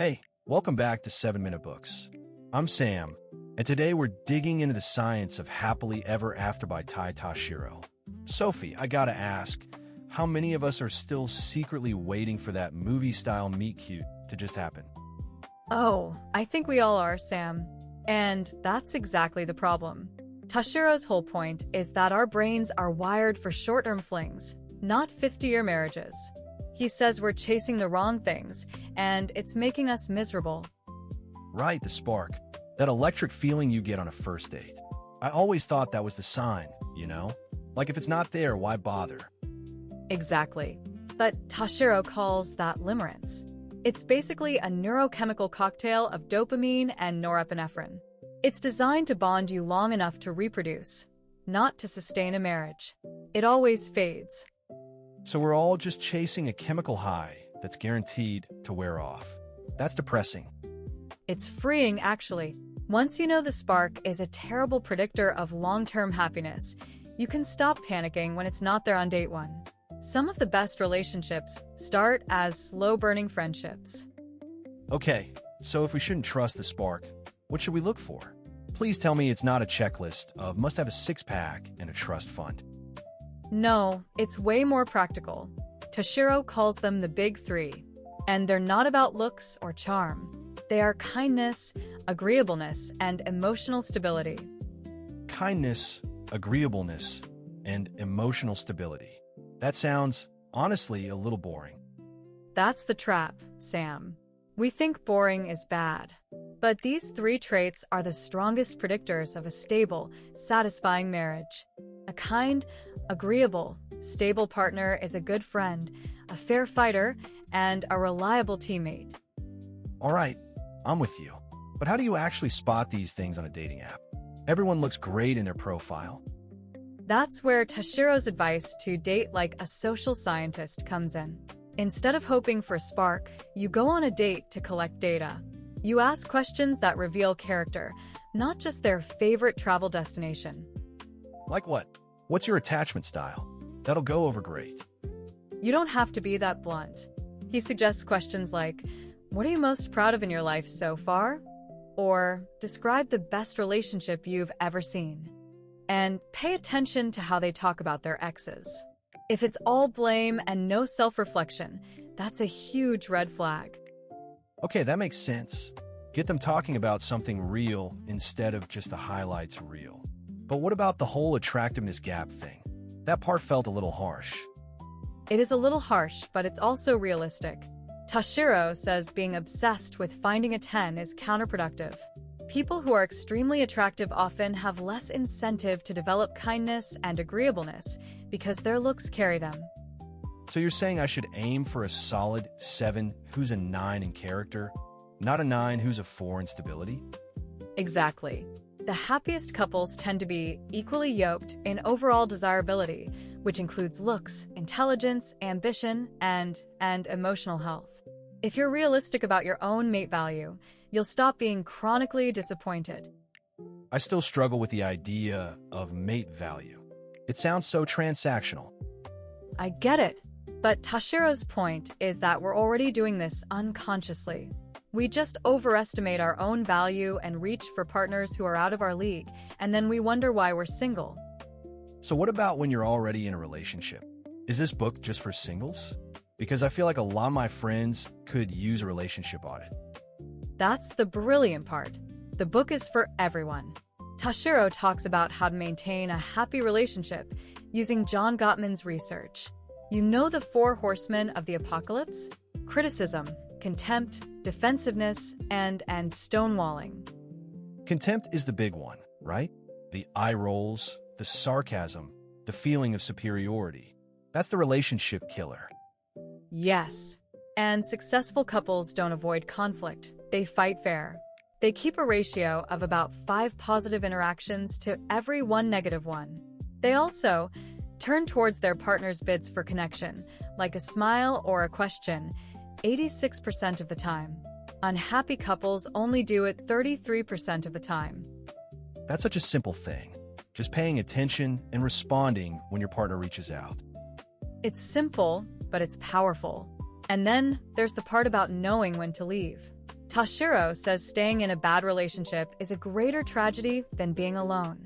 Hey, welcome back to 7 Minute Books. I'm Sam, and today we're digging into the science of Happily Ever After by Tashiro. Sophie, I gotta ask, how many of us are still secretly waiting for that movie-style meet-cute to just happen? Oh, I think we all are, Sam. And that's exactly the problem. Tashiro's whole point is that our brains are wired for short-term flings, not 50-year marriages. He says we're chasing the wrong things, and it's making us miserable. Right, the spark. That electric feeling you get on a first date. I always thought that was the sign, you know? Like if it's not there, why bother? Exactly. But Tashiro calls that limerence. It's basically a neurochemical cocktail of dopamine and norepinephrine. It's designed to bond you long enough to reproduce, not to sustain a marriage. It always fades. So we're all just chasing a chemical high that's guaranteed to wear off. That's depressing. It's freeing, actually. Once you know the spark is a terrible predictor of long-term happiness, you can stop panicking when it's not there on date one. Some of the best relationships start as slow-burning friendships. Okay, so if we shouldn't trust the spark, what should we look for? Please tell me it's not a checklist of must have a six-pack and a trust fund. No, it's way more practical. Tashiro calls them the big three. And they're not about looks or charm. They are kindness, agreeableness, and emotional stability. Kindness, agreeableness, and emotional stability. That sounds, honestly, a little boring. That's the trap, Sam. We think boring is bad. But these three traits are the strongest predictors of a stable, satisfying marriage. A kind, agreeable, stable partner is a good friend, a fair fighter, and a reliable teammate. All right, I'm with you. But how do you actually spot these things on a dating app? Everyone looks great in their profile. That's where Tashiro's advice to date like a social scientist comes in. Instead of hoping for a spark, you go on a date to collect data. You ask questions that reveal character, not just their favorite travel destination. Like what? What's your attachment style? That'll go over great. You don't have to be that blunt. He suggests questions like, what are you most proud of in your life so far? Or, describe the best relationship you've ever seen. And pay attention to how they talk about their exes. If it's all blame and no self-reflection, that's a huge red flag. Okay, that makes sense. Get them talking about something real instead of just the highlights reel. But what about the whole attractiveness gap thing? That part felt a little harsh. It is a little harsh, but it's also realistic. Tashiro says being obsessed with finding a 10 is counterproductive. People who are extremely attractive often have less incentive to develop kindness and agreeableness because their looks carry them. So you're saying I should aim for a solid 7 who's a 9 in character, not a 9 who's a 4 in stability? Exactly. The happiest couples tend to be equally yoked in overall desirability, which includes looks, intelligence, ambition, and emotional health. If you're realistic about your own mate value, you'll stop being chronically disappointed. I still struggle with the idea of mate value. It sounds so transactional. I get it, but Tashiro's point is that we're already doing this unconsciously. We just overestimate our own value and reach for partners who are out of our league, and then we wonder why we're single. So what about when you're already in a relationship? Is this book just for singles? Because I feel like a lot of my friends could use a relationship audit. That's the brilliant part. The book is for everyone. Tashiro talks about how to maintain a happy relationship using John Gottman's research. You know the 4 horsemen of the apocalypse? Criticism, contempt, defensiveness, and stonewalling. Contempt is the big one, right? The eye rolls, the sarcasm, the feeling of superiority. That's the relationship killer. Yes. And successful couples don't avoid conflict. They fight fair. They keep a ratio of about 5 positive interactions to every 1 negative one. They also turn towards their partner's bids for connection, like a smile or a question, 86% of the time. Unhappy couples only do it 33% of the time. That's such a simple thing. Just paying attention and responding when your partner reaches out. It's simple, but it's powerful. And then there's the part about knowing when to leave. Tashiro says staying in a bad relationship is a greater tragedy than being alone.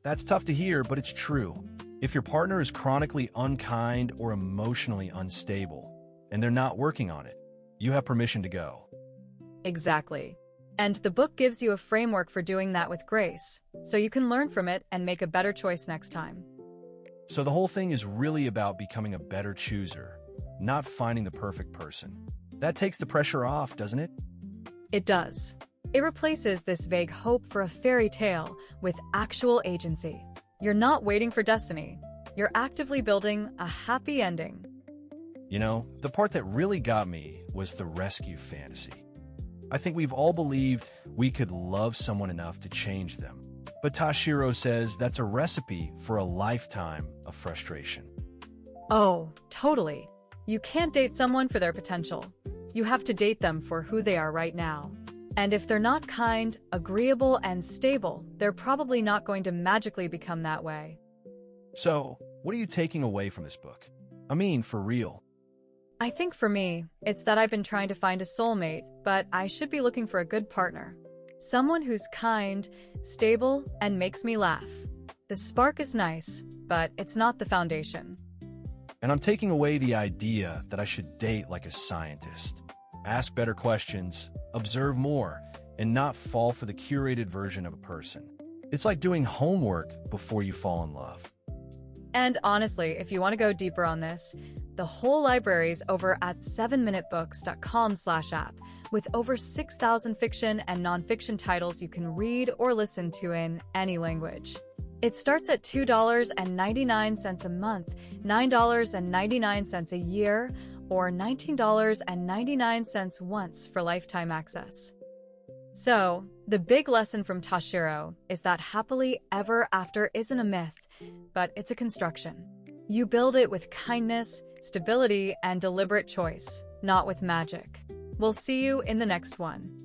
That's tough to hear, but it's true. If your partner is chronically unkind or emotionally unstable, and they're not working on it, you have permission to go. Exactly. And the book gives you a framework for doing that with grace, so you can learn from it and make a better choice next time. So the whole thing is really about becoming a better chooser, not finding the perfect person. That takes the pressure off, doesn't it? It does. It replaces this vague hope for a fairy tale with actual agency. You're not waiting for destiny. You're actively building a happy ending. You know, the part that really got me was the rescue fantasy. I think we've all believed we could love someone enough to change them. But Tashiro says that's a recipe for a lifetime of frustration. Oh, totally. You can't date someone for their potential. You have to date them for who they are right now. And if they're not kind, agreeable, and stable, they're probably not going to magically become that way. So, what are you taking away from this book? I mean, for real. I think for me, it's that I've been trying to find a soulmate, but I should be looking for a good partner. Someone who's kind, stable, and makes me laugh. The spark is nice, but it's not the foundation. And I'm taking away the idea that I should date like a scientist. Ask better questions, observe more, and not fall for the curated version of a person. It's like doing homework before you fall in love. And honestly, if you want to go deeper on this, the whole library's over at 7minutebooks.com/app with over 6,000 fiction and nonfiction titles you can read or listen to in any language. It starts at $2.99 a month, $9.99 a year, or $19.99 once for lifetime access. So, the big lesson from Tashiro is that happily ever after isn't a myth, but it's a construction. You build it with kindness, stability, and deliberate choice, not with magic. We'll see you in the next one.